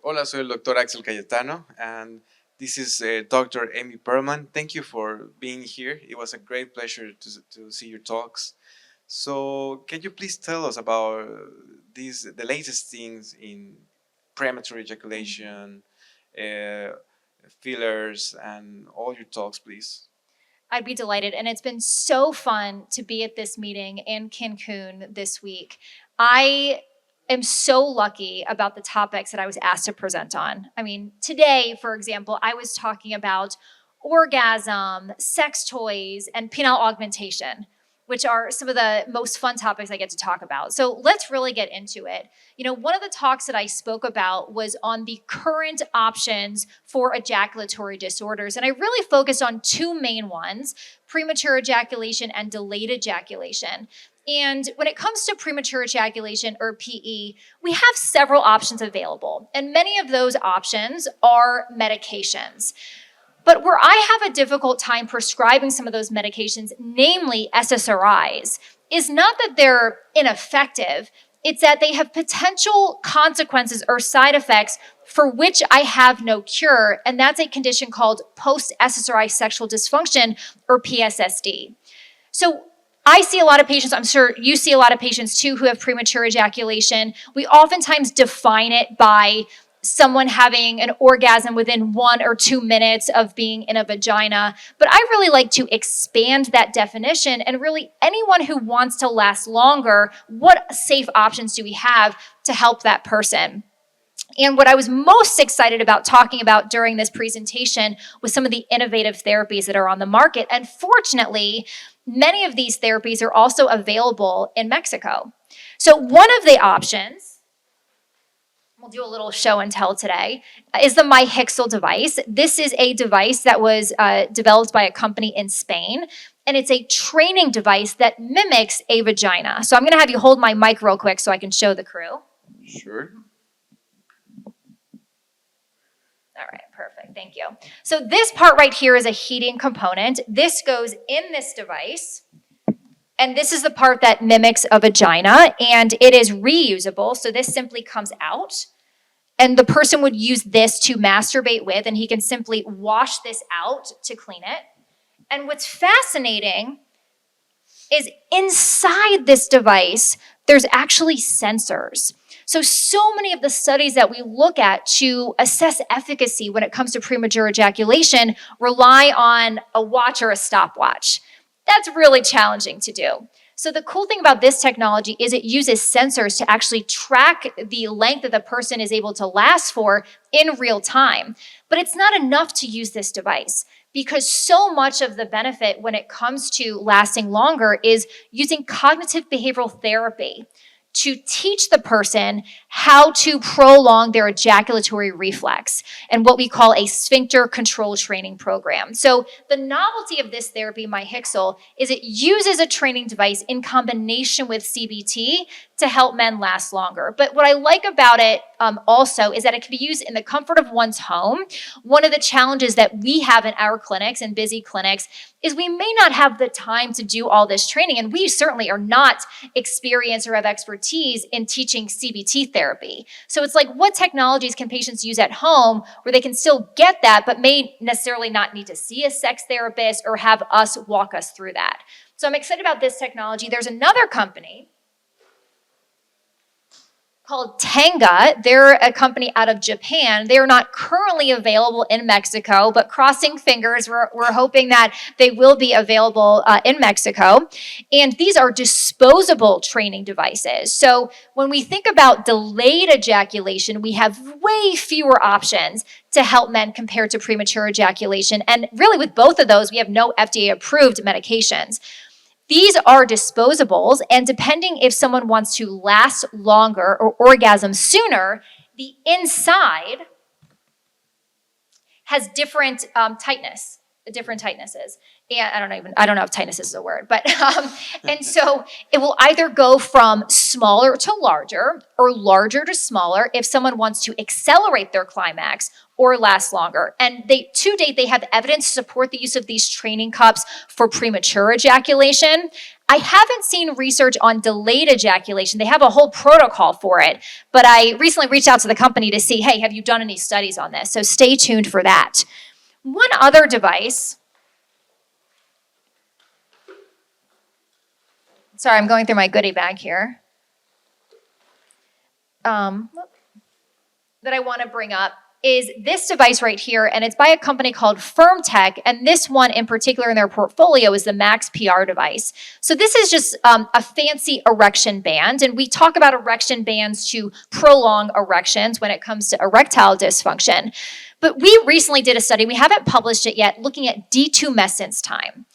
Hola, soy el doctor Axel Cayetano, and this is Dr. Amy Pearlman. Thank you for being here. It was a great pleasure to see your talks. So, can you please tell us about the latest things in premature ejaculation, uh, fillers, and all your talks, please? I'd be delighted. And it's been so fun to be at this meeting in Cancun this week. I am so lucky about the topics that I was asked to present on. I mean, today, for example, I was talking about orgasm, sex toys, and penile augmentation, which are some of the most fun topics I get to talk about. So let's really get into it. You know, one of the talks that I spoke about was on the current options for ejaculatory disorders. And I really focused on two main ones, premature ejaculation and delayed ejaculation. And when it comes to premature ejaculation, or PE, we have several options available. And many of those options are medications. But where I have a difficult time prescribing some of those medications, namely SSRIs, is not that they're ineffective, it's that they have potential consequences or side effects for which I have no cure, and that's a condition called post-SSRI sexual dysfunction, or PSSD. So I see a lot of patients, I'm sure you see a lot of patients too, who have premature ejaculation. We oftentimes define it by someone having an orgasm within 1 or 2 minutes of being in a vagina. But I really like to expand that definition, and really anyone who wants to last longer, what safe options do we have to help that person? And what I was most excited about talking about during this presentation was some of the innovative therapies that are on the market. And fortunately, many of these therapies are also available in Mexico. So one of the options, we'll do a little show and tell today, is the myhixel device. This is a device that was developed by a company in Spain, and it's a training device that mimics a vagina. So I'm gonna have you hold my mic real quick so I can show the crew. Sure. All right, perfect, thank you. So this part right here is a heating component. This goes in this device, and this is the part that mimics a vagina, and it is reusable. So this simply comes out, and the person would use this to masturbate with, and he can simply wash this out to clean it. And what's fascinating is inside this device, there's actually sensors. So many of the studies that we look at to assess efficacy when it comes to premature ejaculation rely on a watch or a stopwatch. That's really challenging to do. So the cool thing about this technology is it uses sensors to actually track the length that the person is able to last for in real time. But it's not enough to use this device, because so much of the benefit when it comes to lasting longer is using cognitive behavioral therapy to teach the person how to prolong their ejaculatory reflex, and what we call a sphincter control training program. So the novelty of this therapy, myhixel, is it uses a training device in combination with CBT to help men last longer. But what I like about it also is that it can be used in the comfort of one's home. One of the challenges that we have in our clinics and busy clinics is we may not have the time to do all this training, and we certainly are not experienced or have expertise in teaching CBT therapy. So it's like, what technologies can patients use at home where they can still get that, but may necessarily not need to see a sex therapist or have us walk us through that? So I'm excited about this technology. There's another company called Tenga. They're a company out of Japan. They are not currently available in Mexico, but crossing fingers, we're hoping that they will be available in Mexico. And these are disposable training devices. So when we think about delayed ejaculation, we have way fewer options to help men compared to premature ejaculation. And really with both of those, we have no FDA-approved medications. These are disposables, and depending if someone wants to last longer or orgasm sooner, the inside has different different tightnesses. And I don't know if tightness is a word, but, and so it will either go from smaller to larger or larger to smaller if someone wants to accelerate their climax or last longer. And to date, they have evidence to support the use of these training cups for premature ejaculation. I haven't seen research on delayed ejaculation. They have a whole protocol for it, but I recently reached out to the company to see, hey, have you done any studies on this? So stay tuned for that. One other device. Sorry, I'm going through my goodie bag here. That I want to bring up is this device right here, and it's by a company called FirmTech, and this one in particular in their portfolio is the Max PR device. So this is just a fancy erection band, and we talk about erection bands to prolong erections when it comes to erectile dysfunction. But we recently did a study, we haven't published it yet, looking at detumescence time.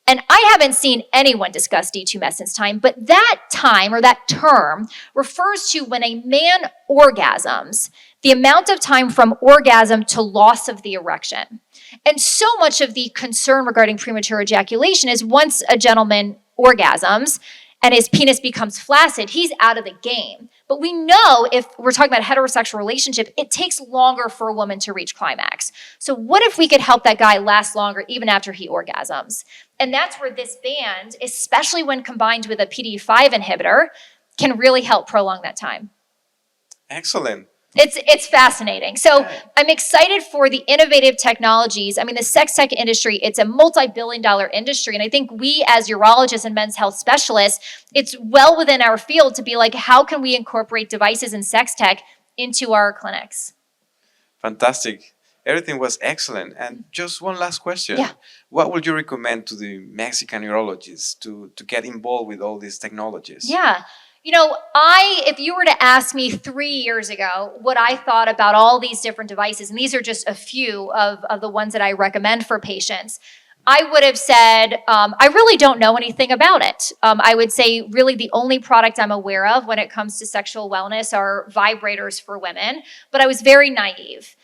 And I haven't seen anyone discuss detumescence time, but that time or that term refers to when a man orgasms, the amount of time from orgasm to loss of the erection. And so much of the concern regarding premature ejaculation is once a gentleman orgasms and his penis becomes flaccid, he's out of the game. But we know if we're talking about a heterosexual relationship, it takes longer for a woman to reach climax. So what if we could help that guy last longer even after he orgasms? And that's where this band, especially when combined with a PDE5 inhibitor, can really help prolong that time. Excellent. It's fascinating. So I'm excited for the innovative technologies. I mean, the sex tech industry, it's a multi-billion-dollar industry. And I think we as urologists and men's health specialists, it's well within our field to be like, how can we incorporate devices and sex tech into our clinics? Fantastic. Everything was excellent. And just one last question. Yeah. What would you recommend to the Mexican urologists to get involved with all these technologies? Yeah. You know, if you were to ask me 3 years ago what I thought about all these different devices, and these are just a few of the ones that I recommend for patients, I would have said, I really don't know anything about it. I would say really the only product I'm aware of when it comes to sexual wellness are vibrators for women, but I was very naive.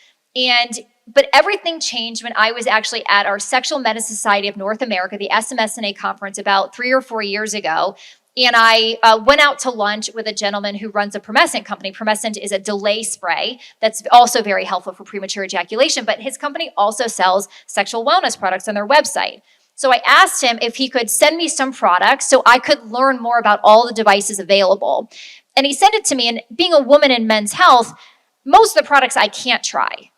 But everything changed when I was actually at our Sexual Medicine Society of North America, the SMSNA conference about 3 or 4 years ago. And I went out to lunch with a gentleman who runs a Promescent company. Promescent is a delay spray that's also very helpful for premature ejaculation, but his company also sells sexual wellness products on their website. So I asked him if he could send me some products so I could learn more about all the devices available. And he sent it to me, and being a woman in men's health, most of the products I can't try.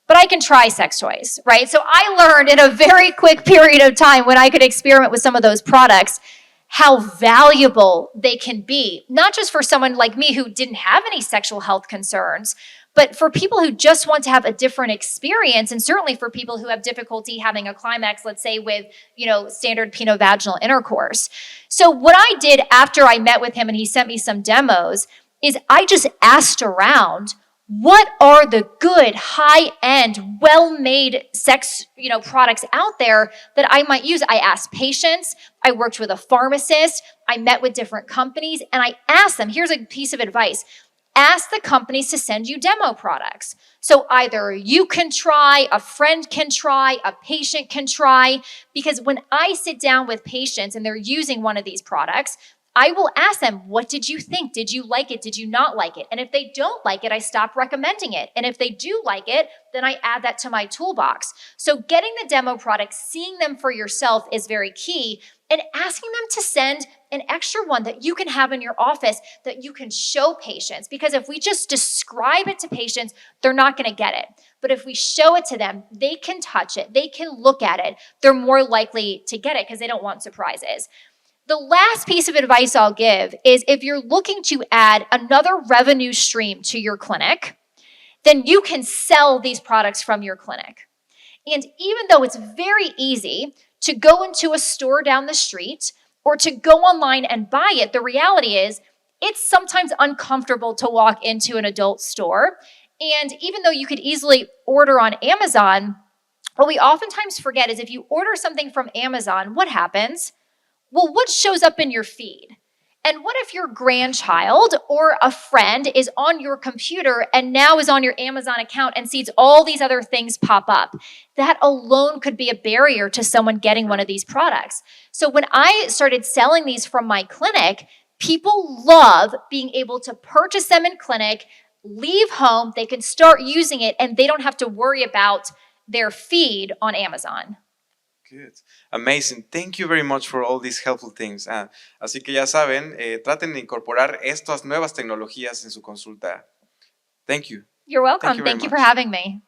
But I can try sex toys, right? So I learned in a very quick period of time when I could experiment with some of those products how valuable they can be, not just for someone like me who didn't have any sexual health concerns, but for people who just want to have a different experience, and certainly for people who have difficulty having a climax, let's say with, standard penovaginal intercourse. So what I did after I met with him and he sent me some demos is I just asked around, what are the good, high-end, well-made sex, products out there that I might use? I asked patients, I worked with a pharmacist, I met with different companies, and I asked them, here's a piece of advice, ask the companies to send you demo products. So either you can try, a friend can try, a patient can try, because when I sit down with patients and they're using one of these products, I will ask them, what did you think? Did you like it? Did you not like it? And if they don't like it, I stop recommending it. And if they do like it, then I add that to my toolbox. So getting the demo products, seeing them for yourself is very key, and asking them to send an extra one that you can have in your office that you can show patients. Because if we just describe it to patients, they're not going to get it. But if we show it to them, they can touch it, they can look at it, they're more likely to get it because they don't want surprises. The last piece of advice I'll give is if you're looking to add another revenue stream to your clinic, then you can sell these products from your clinic. And even though it's very easy to go into a store down the street or to go online and buy it, the reality is it's sometimes uncomfortable to walk into an adult store. And even though you could easily order on Amazon, what we oftentimes forget is if you order something from Amazon, what happens? Well, what shows up in your feed? And what if your grandchild or a friend is on your computer and now is on your Amazon account and sees all these other things pop up? That alone could be a barrier to someone getting one of these products. So when I started selling these from my clinic, people love being able to purchase them in clinic, leave home, they can start using it, and they don't have to worry about their feed on Amazon. Good. Amazing. Thank you very much for all these helpful things. Así que ya saben, traten de incorporar estas nuevas tecnologías en su consulta. Thank you. You're welcome. Thank you very Thank you for much. having me.